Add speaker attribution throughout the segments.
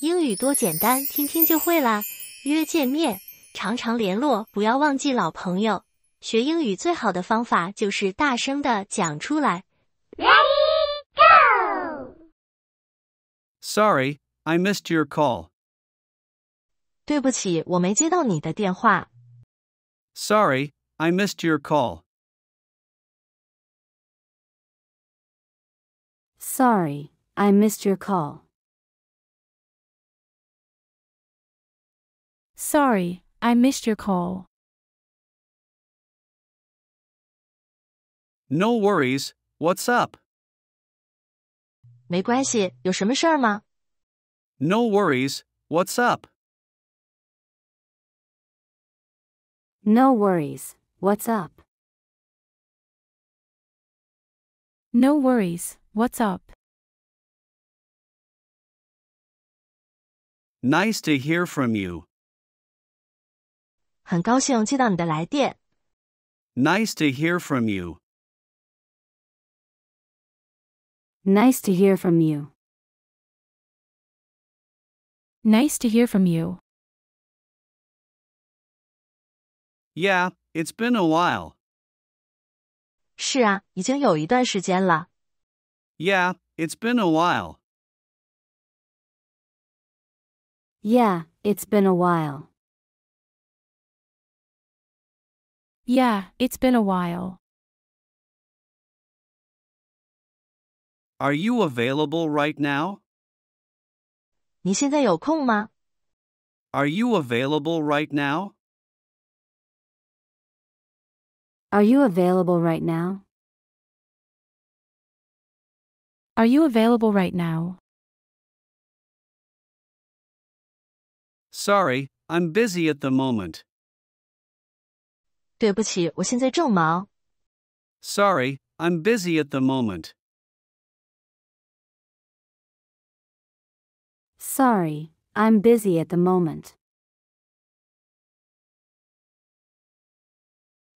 Speaker 1: 英语多简单，听听就会啦。约见面，常常联络，不要忘记老朋友。学英语最好的方法就是大声地讲出来。
Speaker 2: Ready, go!
Speaker 3: Sorry, I missed your call.
Speaker 1: 对不起，我没接到你的电话。
Speaker 3: Sorry, I missed your call.
Speaker 4: Sorry, I missed your call.
Speaker 5: Sorry, I missed your call.
Speaker 3: No worries, what's up?
Speaker 1: 没关系，有什么事儿吗？
Speaker 3: No worries, what's up?
Speaker 4: No worries, what's up?
Speaker 5: No worries, what's up?
Speaker 3: Nice to hear from you.
Speaker 1: 很高兴接到你的来电。
Speaker 3: Nice to hear from you.
Speaker 4: Nice to hear from you.
Speaker 5: Nice to hear from you.
Speaker 3: Yeah, it's been a while.
Speaker 1: 是啊，已经有一段时间了。
Speaker 3: Yeah, it's been a while.
Speaker 4: Yeah, it's been a while.
Speaker 5: Yeah, it's been a while.
Speaker 3: Are you available right now?
Speaker 1: 你现在有空吗？
Speaker 3: Are you available right now?
Speaker 4: Are you available right now?
Speaker 5: Are you available right now?
Speaker 3: Sorry, I'm busy at the moment.
Speaker 1: 对不起，我现在正忙。
Speaker 3: Sorry, I'm busy at the moment.
Speaker 4: Sorry, I'm busy at the moment.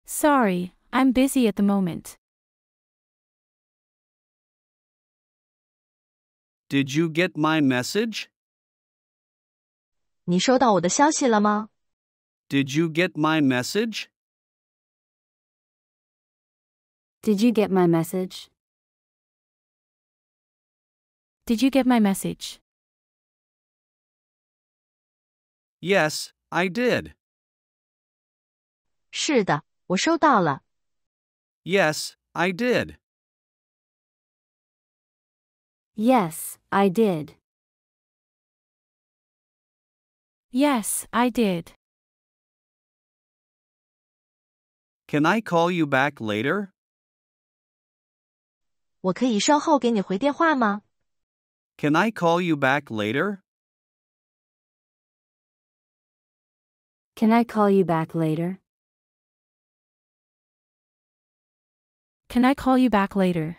Speaker 5: Sorry, I'm busy at the moment.
Speaker 3: Did you get my message?
Speaker 1: 你收到我的消息了吗？
Speaker 3: Did you get my message?
Speaker 4: Did you get my message?
Speaker 5: Did you get my message?
Speaker 3: Yes, I did.
Speaker 1: 是的，我收到了。
Speaker 3: Yes, I did.
Speaker 4: Yes, I did.
Speaker 5: Yes, I did.
Speaker 3: Can I call you back later?
Speaker 1: 我可以稍后给你回电话吗？
Speaker 3: Can I call you back later?
Speaker 4: Can I call you back later?
Speaker 5: Can I call you back later?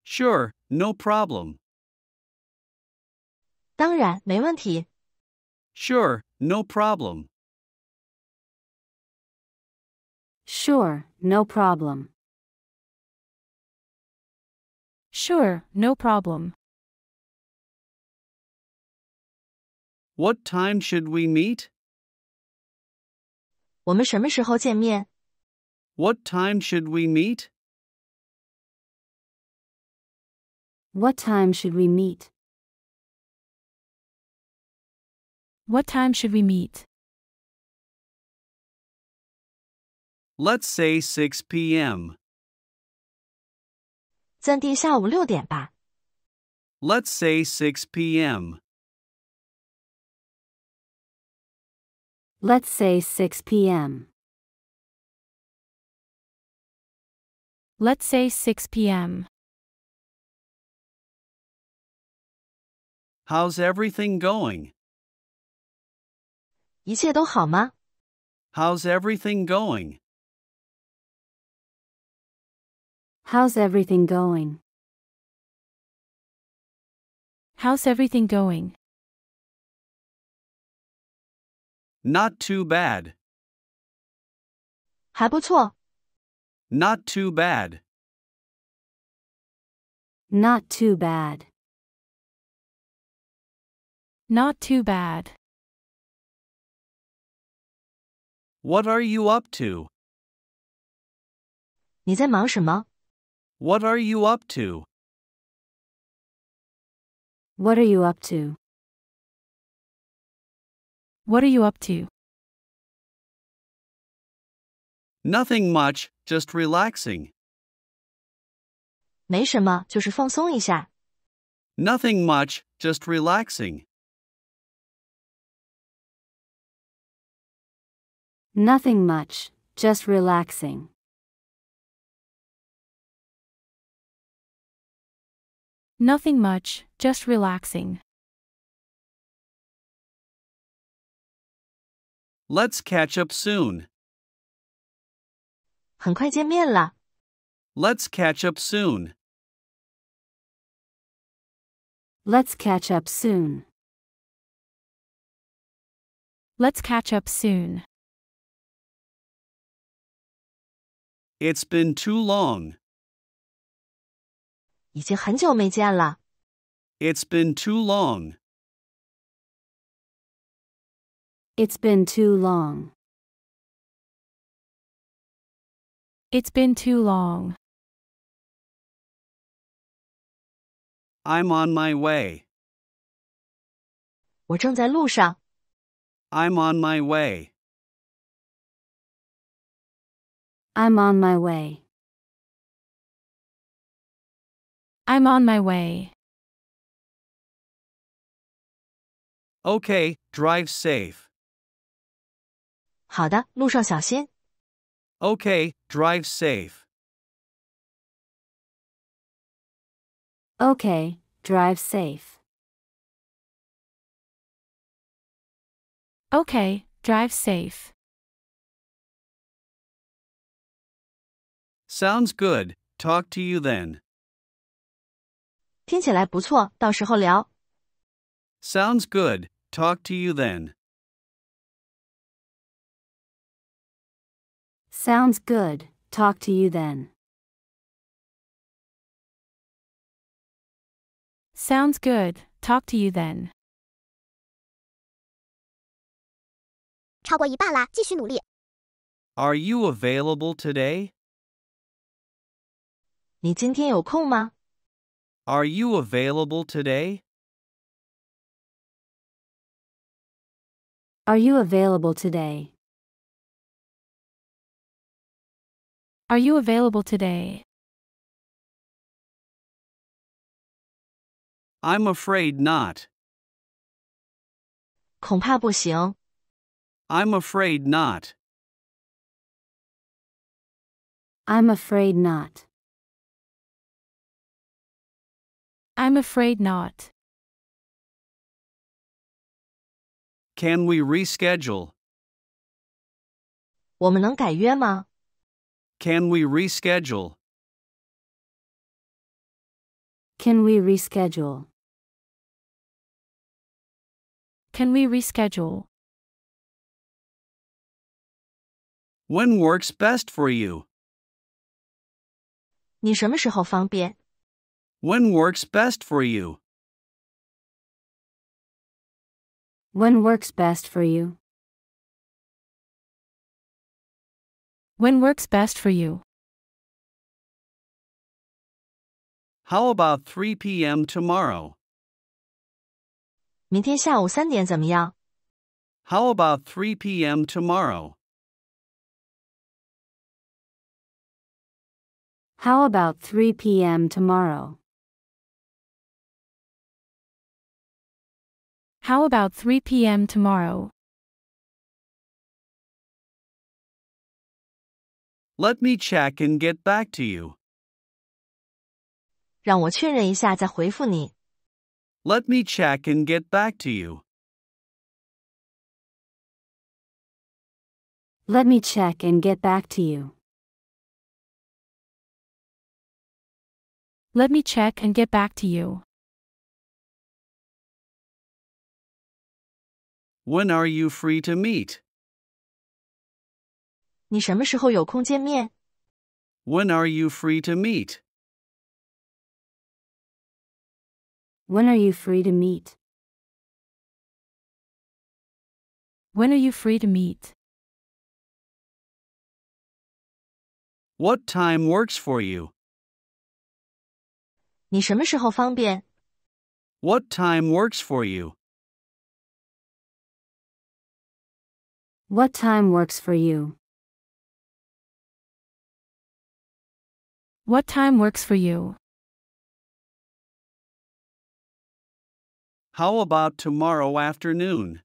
Speaker 3: Sure, no problem.
Speaker 1: 当然，没问题。
Speaker 3: Sure, no problem.
Speaker 4: Sure, no problem.
Speaker 5: Sure, no problem.
Speaker 3: What time should we meet?
Speaker 1: 我们什么时候见面？
Speaker 3: What time should we meet?
Speaker 4: What time should we meet?
Speaker 5: What time should we meet?
Speaker 3: Let's say 6 p.m.
Speaker 1: 暂定下午6点吧。
Speaker 3: Let's say 6 p.m.
Speaker 4: Let's say 6 p.m.
Speaker 5: Let's say 6 p.m.
Speaker 3: How's everything going?
Speaker 1: 一切都好吗？
Speaker 3: How's everything going?
Speaker 4: How's everything going?
Speaker 5: How's everything going?
Speaker 3: Not too bad.
Speaker 1: 还不错。
Speaker 3: Not too bad.
Speaker 4: Not too bad.
Speaker 5: Not too bad.
Speaker 3: What are you up to?
Speaker 1: 你在忙什么？
Speaker 3: What are you up to?
Speaker 4: What are you up to?
Speaker 5: What are you up to?
Speaker 3: Nothing much, just relaxing.
Speaker 1: 没什么，就是放松一下。
Speaker 3: Nothing much, just relaxing.
Speaker 4: Nothing much, just relaxing.
Speaker 5: Nothing much, just relaxing.
Speaker 3: Let's catch up soon.
Speaker 1: 很快见面了。
Speaker 3: Let's catch up soon.
Speaker 4: Let's catch up soon.
Speaker 5: Let's catch up soon.
Speaker 3: It's been too long.
Speaker 1: 已经很久没见了。
Speaker 3: It's been too long.
Speaker 4: It's been too long.
Speaker 5: It's been too long.
Speaker 3: I'm on my way.
Speaker 1: 我正在路上。
Speaker 3: I'm on my way.
Speaker 4: I'm on my way.
Speaker 5: I'm on my way.
Speaker 3: Okay, drive safe.
Speaker 1: 好的，路上小心。
Speaker 3: Okay, drive safe.
Speaker 4: Okay, drive safe.
Speaker 5: Okay, drive safe.
Speaker 3: Sounds good. Talk to you then.
Speaker 1: 听起来不错，到时候聊。
Speaker 3: Sounds good. Talk to you then.
Speaker 4: Sounds good. Talk to you then.
Speaker 5: Sounds good. Talk to you then.
Speaker 2: 超过一半啦，继续努力。
Speaker 3: Are you available today?
Speaker 1: 你今天有空吗？
Speaker 3: Are you available today?
Speaker 4: Are you available today?
Speaker 5: Are you available today?
Speaker 3: I'm afraid not.
Speaker 1: 恐怕不行。
Speaker 3: I'm afraid not.
Speaker 4: I'm afraid not.
Speaker 5: I'm afraid not.
Speaker 3: Can we reschedule?
Speaker 1: 我们能改约吗？
Speaker 3: Can we reschedule?
Speaker 4: Can we reschedule?
Speaker 5: Can we reschedule?
Speaker 3: When works best for you?
Speaker 1: 你什么时候方便？
Speaker 3: When works best for you?
Speaker 4: When works best for you?
Speaker 5: When works best for you?
Speaker 3: How about 3 p.m. tomorrow?
Speaker 1: 明天下午3点怎么样？
Speaker 3: How about 3 p.m. tomorrow?
Speaker 4: How about 3 p.m. tomorrow?
Speaker 5: How about 3 p.m. tomorrow?
Speaker 3: Let me check and get back to you.
Speaker 1: 让我确认一下再回复你。
Speaker 3: Let me check and get back to you.
Speaker 4: Let me check and get back to you.
Speaker 5: Let me check and get back to you.
Speaker 3: When are you free to meet?
Speaker 1: 你什么时候有空见面？
Speaker 3: When are you free to meet?
Speaker 4: When are you free to meet?
Speaker 5: When are you free to meet?
Speaker 3: What time works for you?
Speaker 1: 你什么时候方便？
Speaker 3: What time works for you?
Speaker 4: What time works for you?
Speaker 5: What time works for you?
Speaker 3: How about tomorrow afternoon?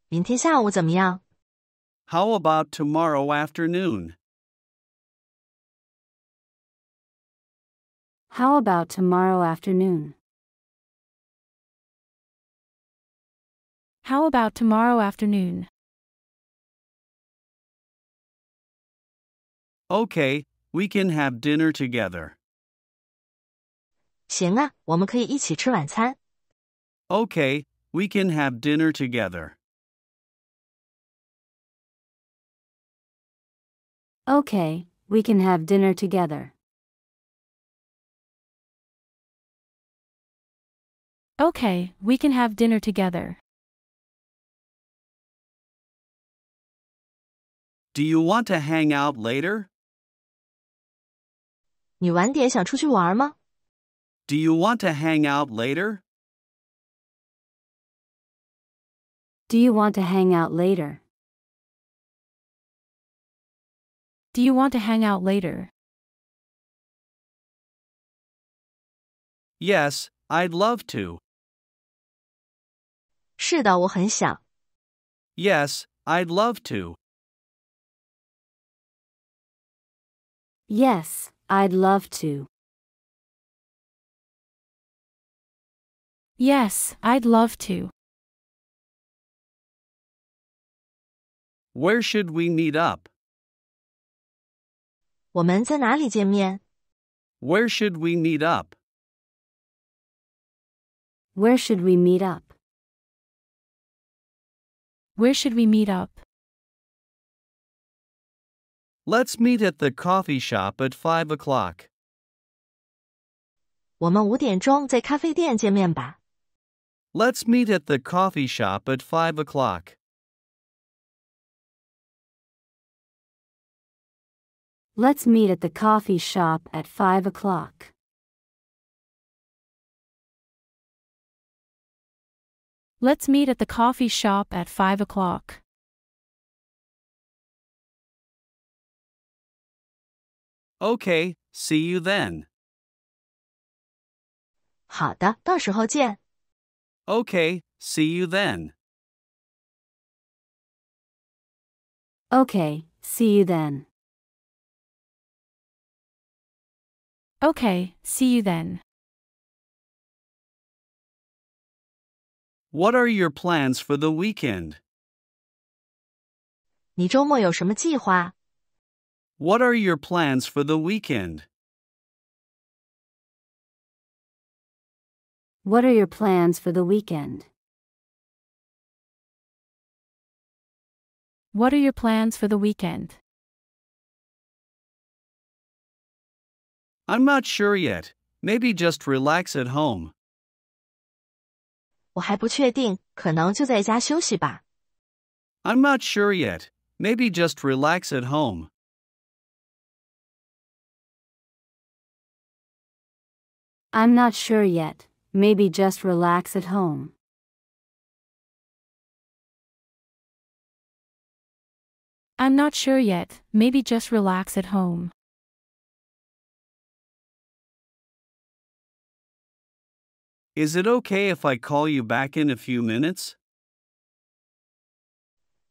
Speaker 1: 明天下午怎么样？
Speaker 3: How about tomorrow afternoon?
Speaker 4: How about tomorrow afternoon?
Speaker 5: How about tomorrow afternoon?
Speaker 3: Okay, we can have dinner together.
Speaker 1: 行啊，我们可以一起吃晚餐。
Speaker 3: Okay, we can have dinner together.
Speaker 4: Okay, we can have dinner together.
Speaker 5: Okay, we can have dinner together.
Speaker 3: Do you want to hang out later?
Speaker 1: 你晚点想出去玩吗？
Speaker 3: Do you want to hang out later?
Speaker 4: Do you want to hang out later?
Speaker 5: Do you want to hang out later?
Speaker 3: Yes, I'd love to.
Speaker 1: 是的，我很想。
Speaker 3: Yes, I'd love to.
Speaker 4: Yes, I'd love to.
Speaker 5: Yes, I'd love to.
Speaker 3: Where should we meet up?
Speaker 1: 我们在哪里见面？
Speaker 3: Where should we meet up?
Speaker 4: Where should we meet up?
Speaker 5: Where should we meet up?
Speaker 3: Let's meet at the coffee shop at 5 o'clock.
Speaker 1: 我们5点钟在咖啡店见面吧。
Speaker 3: Let's meet at the coffee shop at 5 o'clock.
Speaker 4: Let's meet at the coffee shop at 5 o'clock.
Speaker 5: Let's meet at the coffee shop at 5 o'clock.
Speaker 3: Okay, see you then.
Speaker 1: 好的，到时候见。
Speaker 3: Okay, see you then.
Speaker 4: Okay, see you then.
Speaker 5: Okay, see you then.
Speaker 3: What are your plans for the weekend?
Speaker 1: 你周末有什么计划？
Speaker 3: What are your plans for the weekend?
Speaker 4: What are your plans for the weekend?
Speaker 5: What are your plans for the weekend?
Speaker 3: I'm not sure yet. Maybe just relax at home.
Speaker 1: 我还不确定，可能就在家休息吧。
Speaker 3: I'm not sure yet. Maybe just relax at home.
Speaker 4: I'm not sure yet. Maybe just relax at home.
Speaker 5: I'm not sure yet, maybe just relax at home.
Speaker 3: Is it okay if I call you back in a few minutes?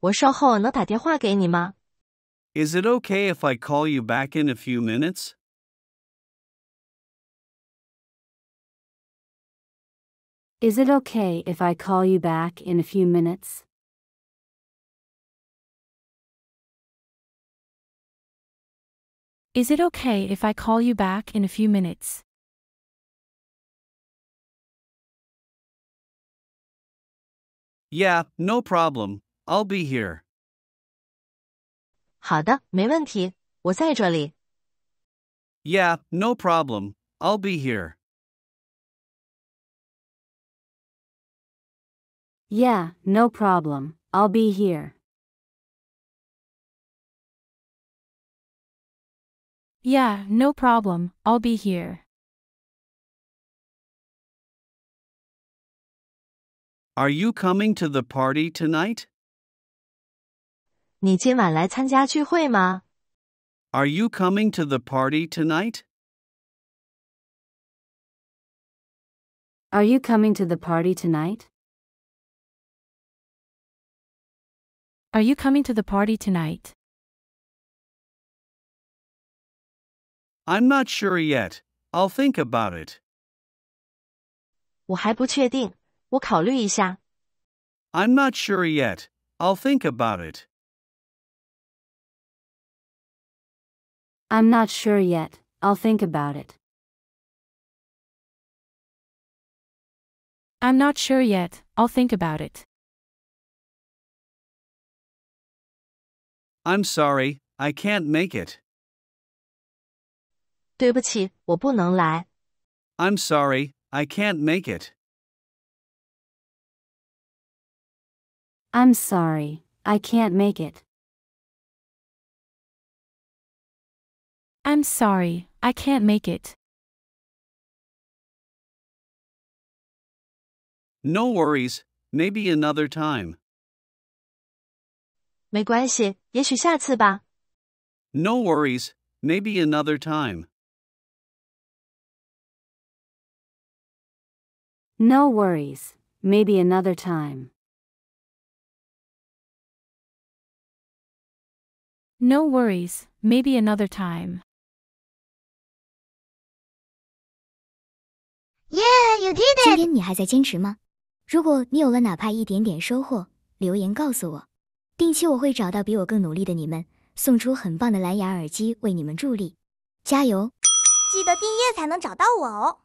Speaker 1: 我稍后能打电话给你吗？
Speaker 3: Is it okay if I call you back in a few minutes?
Speaker 4: Is it okay if I call you back in a few minutes?
Speaker 5: Is it okay if I call you back in a few minutes?
Speaker 3: Yeah, no problem. I'll be here.
Speaker 1: 好的，没问题，我在这里。
Speaker 3: Yeah, no problem. I'll be here.
Speaker 4: Yeah, no problem. I'll be here.
Speaker 5: Yeah, no problem. I'll be here.
Speaker 3: Are you coming to the party tonight?
Speaker 1: 你今晚来参加聚会吗？
Speaker 3: Are you coming to the party tonight?
Speaker 4: Are you coming to the party tonight?
Speaker 5: Are you coming to the party tonight?
Speaker 3: I'm not sure yet. I'll think about it.
Speaker 1: 我还不确定，我考虑一下。
Speaker 3: I'm not sure yet. I'll think about it.
Speaker 4: I'm not sure yet. I'll think about it.
Speaker 5: I'm not sure yet. I'll think about it.
Speaker 3: I'm sorry, I can't make it.
Speaker 1: 对不起，我不能来。
Speaker 3: I'm sorry, I can't make it.
Speaker 4: I'm sorry, I can't make it.
Speaker 5: I'm sorry, I can't make it.
Speaker 3: No worries, maybe another time.
Speaker 1: 没关系，也许下次吧。
Speaker 3: No worries, maybe another time.
Speaker 4: No worries. Maybe another time.
Speaker 5: No worries, maybe another time.
Speaker 2: Yeah, you did it! 今天你还在坚持吗？如果你有了哪怕一点点收获，留言告诉我。定期我会找到比我更努力的你们，送出很棒的蓝牙耳机为你们助力。加油！记得订阅才能找到我哦。